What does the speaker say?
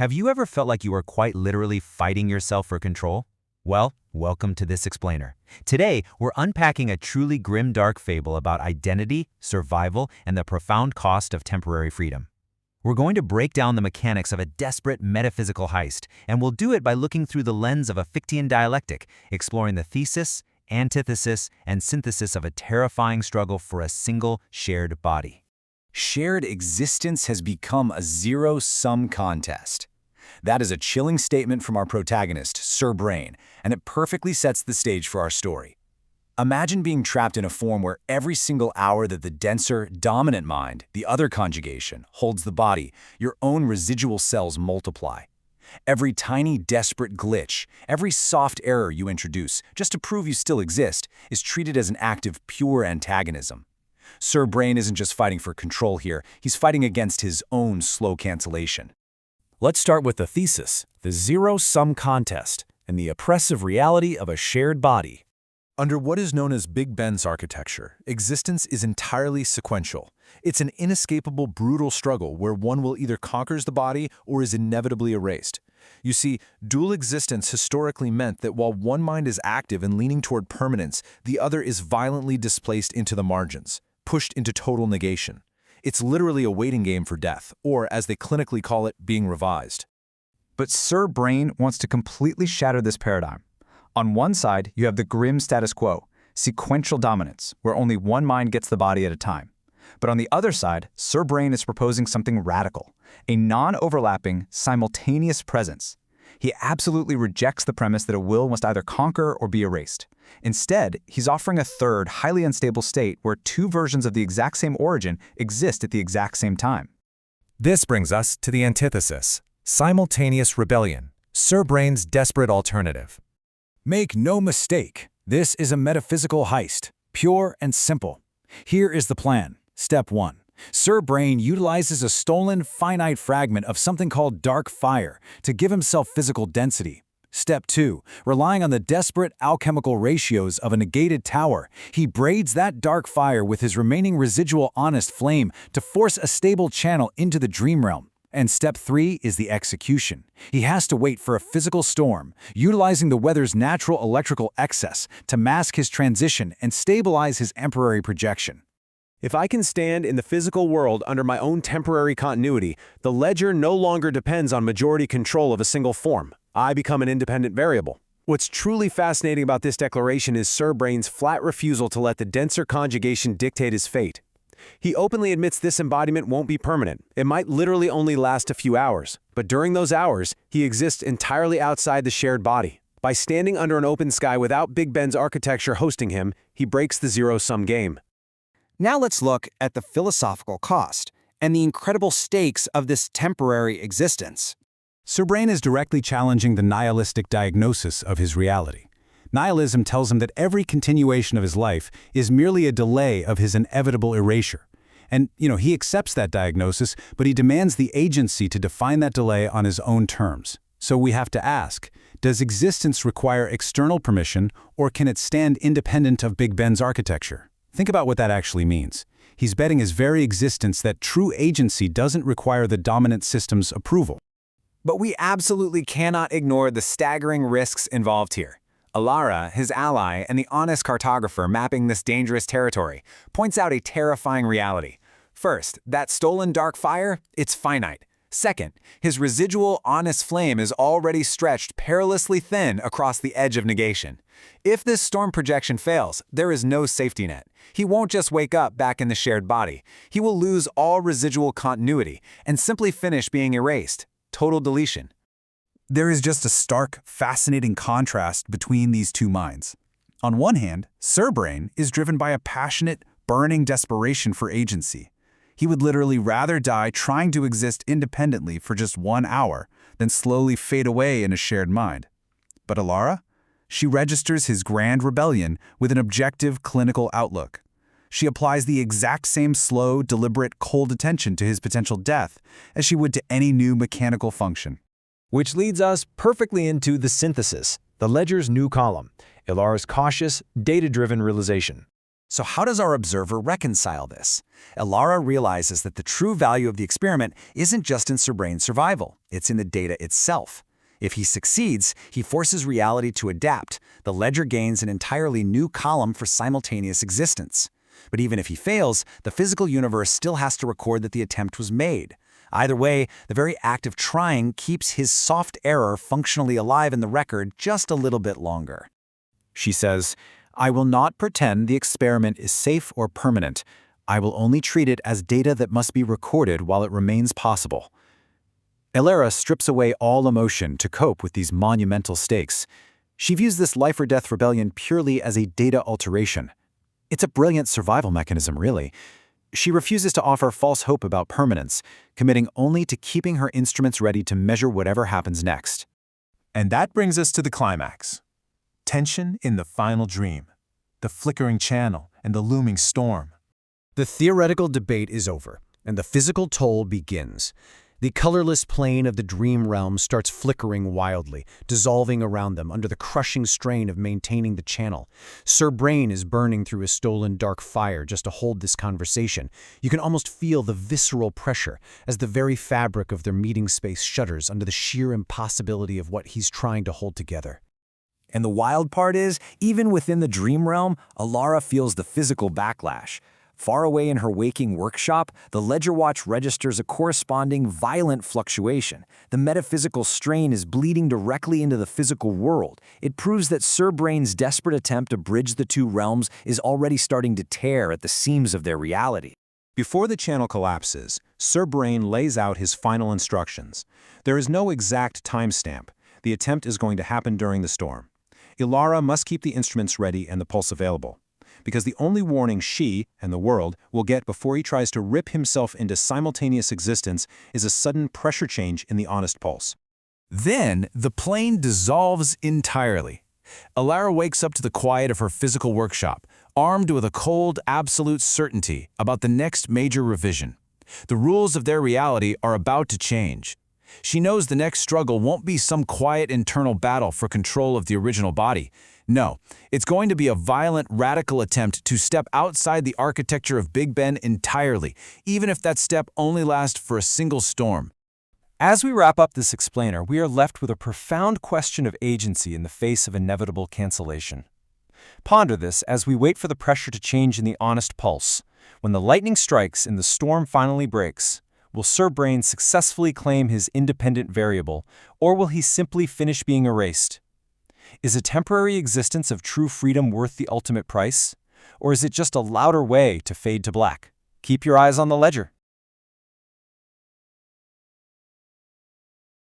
Have you ever felt like you are quite literally fighting yourself for control? Well, welcome to this explainer. Today, we're unpacking a truly grim-dark fable about identity, survival, and the profound cost of temporary freedom. We're going to break down the mechanics of a desperate metaphysical heist, and we'll do it by looking through the lens of a Fichtean dialectic, exploring the thesis, antithesis, and synthesis of a terrifying struggle for a single shared body. Shared existence has become a zero-sum contest. That is a chilling statement from our protagonist, Sir Brain, and it perfectly sets the stage for our story. Imagine being trapped in a form where every single hour that the denser, dominant mind, the other conjugation, holds the body, your own residual cells multiply. Every tiny, desperate glitch, every soft error you introduce, just to prove you still exist, is treated as an act of pure antagonism. Sir Brain isn't just fighting for control here, he's fighting against his own slow cancellation. Let's start with the thesis, the zero-sum contest, and the oppressive reality of a shared body. Under what is known as Big Ben's architecture, existence is entirely sequential. It's an inescapable, brutal struggle where one will either conquers the body or is inevitably erased. You see, dual existence historically meant that while one mind is active and leaning toward permanence, the other is violently displaced into the margins, pushed into total negation. It's literally a waiting game for death, or as they clinically call it, being revised. But Sir Brain wants to completely shatter this paradigm. On one side, you have the grim status quo, sequential dominance, where only one mind gets the body at a time. But on the other side, Sir Brain is proposing something radical, a non-overlapping, simultaneous presence. He absolutely rejects the premise that a will must either conquer or be erased. Instead, he's offering a third, highly unstable state where two versions of the exact same origin exist at the exact same time. This brings us to the antithesis, simultaneous rebellion, Sir Brain's desperate alternative. Make no mistake, this is a metaphysical heist, pure and simple. Here is the plan. Step 1. Sir Brain utilizes a stolen, finite fragment of something called dark fire to give himself physical density. Step 2. Relying on the desperate alchemical ratios of a negated tower, he braids that dark fire with his remaining residual honest flame to force a stable channel into the dream realm. And step 3 is the execution. He has to wait for a physical storm, utilizing the weather's natural electrical excess to mask his transition and stabilize his temporary projection. If I can stand in the physical world under my own temporary continuity, the ledger no longer depends on majority control of a single form. I become an independent variable. What's truly fascinating about this declaration is Sir Brain's flat refusal to let the denser conjugation dictate his fate. He openly admits this embodiment won't be permanent. It might literally only last a few hours, but during those hours, he exists entirely outside the shared body. By standing under an open sky without Big Ben's architecture hosting him, he breaks the zero-sum game. Now let's look at the philosophical cost and the incredible stakes of this temporary existence. Sir Brain is directly challenging the nihilistic diagnosis of his reality. Nihilism tells him that every continuation of his life is merely a delay of his inevitable erasure. And, he accepts that diagnosis, but he demands the agency to define that delay on his own terms. So we have to ask, does existence require external permission, or can it stand independent of Big Ben's architecture? Think about what that actually means. He's betting his very existence that true agency doesn't require the dominant system's approval. But we absolutely cannot ignore the staggering risks involved here. Alara, his ally, and the honest cartographer mapping this dangerous territory, points out a terrifying reality. First, that stolen dark fire, it's finite. Second, his residual honest flame is already stretched perilously thin across the edge of negation. If this storm projection fails, there is no safety net. He won't just wake up back in the shared body. He will lose all residual continuity and simply finish being erased. Total deletion. There is just a stark, fascinating contrast between these two minds. On one hand, Sir Brain is driven by a passionate, burning desperation for agency. He would literally rather die trying to exist independently for just 1 hour than slowly fade away in a shared mind. But Alara? She registers his grand rebellion with an objective clinical outlook. She applies the exact same slow, deliberate, cold attention to his potential death as she would to any new mechanical function. Which leads us perfectly into the synthesis, the ledger's new column, Ilara's cautious, data-driven realization. So how does our observer reconcile this? Elara realizes that the true value of the experiment isn't just in Sirbrain's survival, it's in the data itself. If he succeeds, he forces reality to adapt. The ledger gains an entirely new column for simultaneous existence. But even if he fails, the physical universe still has to record that the attempt was made. Either way, the very act of trying keeps his soft error functionally alive in the record just a little bit longer. She says, "I will not pretend the experiment is safe or permanent. I will only treat it as data that must be recorded while it remains possible." Elara strips away all emotion to cope with these monumental stakes. She views this life-or-death rebellion purely as a data alteration. It's a brilliant survival mechanism, really. She refuses to offer false hope about permanence, committing only to keeping her instruments ready to measure whatever happens next. And that brings us to the climax. Tension in the final dream. The flickering channel and the looming storm. The theoretical debate is over, and the physical toll begins. The colorless plane of the dream realm starts flickering wildly, dissolving around them under the crushing strain of maintaining the channel. Sirbrain is burning through a stolen dark fire just to hold this conversation. You can almost feel the visceral pressure as the very fabric of their meeting space shudders under the sheer impossibility of what he's trying to hold together. And the wild part is, even within the dream realm, Elara feels the physical backlash. Far away in her waking workshop, the ledger watch registers a corresponding violent fluctuation. The metaphysical strain is bleeding directly into the physical world. It proves that Sirbrain's desperate attempt to bridge the two realms is already starting to tear at the seams of their reality. Before the channel collapses, Sirbrain lays out his final instructions. There is no exact timestamp. The attempt is going to happen during the storm. Elara must keep the instruments ready and the pulse available, because the only warning she, and the world, will get before he tries to rip himself into simultaneous existence is a sudden pressure change in the honest pulse. Then, the plane dissolves entirely. Elara wakes up to the quiet of her physical workshop, armed with a cold, absolute certainty about the next major revision. The rules of their reality are about to change. She knows the next struggle won't be some quiet internal battle for control of the original body. No, it's going to be a violent, radical attempt to step outside the architecture of Big Ben entirely, even if that step only lasts for a single storm. As we wrap up this explainer, we are left with a profound question of agency in the face of inevitable cancellation. Ponder this as we wait for the pressure to change in the honest pulse. When the lightning strikes and the storm finally breaks, will Sirbrain successfully claim his independent variable, or will he simply finish being erased? Is a temporary existence of true freedom worth the ultimate price? Or is it just a louder way to fade to black? Keep your eyes on the ledger.